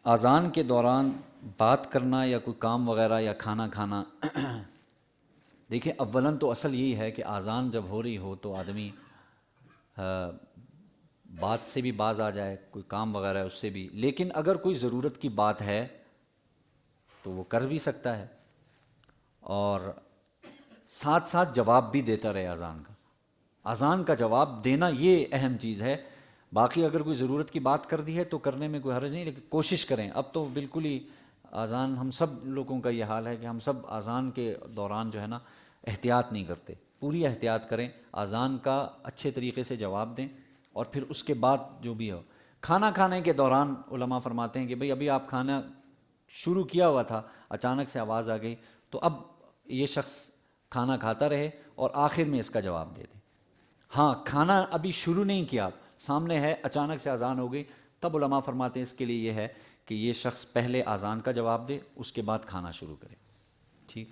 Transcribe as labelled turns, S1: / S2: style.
S1: اذان کے دوران بات کرنا یا کوئی کام وغیرہ یا کھانا کھانا دیکھیں اولاً تو اصل یہی ہے کہ اذان جب ہو رہی ہو تو آدمی بات سے بھی باز آ جائے، کوئی کام وغیرہ ہے اس سے بھی، لیکن اگر کوئی ضرورت کی بات ہے تو وہ کر بھی سکتا ہے اور ساتھ ساتھ جواب بھی دیتا رہے اذان کا۔ اذان کا جواب دینا یہ اہم چیز ہے، باقی اگر کوئی ضرورت کی بات کر دی ہے تو کرنے میں کوئی حرج نہیں، لیکن کوشش کریں۔ اب تو بالکل ہی اذان، ہم سب لوگوں کا یہ حال ہے کہ ہم سب اذان کے دوران جو ہے نا احتیاط نہیں کرتے، پوری احتیاط کریں، اذان کا اچھے طریقے سے جواب دیں، اور پھر اس کے بعد جو بھی ہو۔ کھانا کھانے کے دوران علماء فرماتے ہیں کہ بھئی ابھی آپ کھانا شروع کیا ہوا تھا، اچانک سے آواز آ گئی، تو اب یہ شخص کھانا کھاتا رہے اور آخر میں اس کا جواب دے دے۔ ہاں، کھانا ابھی شروع نہیں کیا، سامنے ہے، اچانک سے اذان ہو گئی، تب علماء فرماتے ہیں اس کے لیے یہ ہے کہ یہ شخص پہلے اذان کا جواب دے، اس کے بعد کھانا شروع کرے۔ ٹھیک۔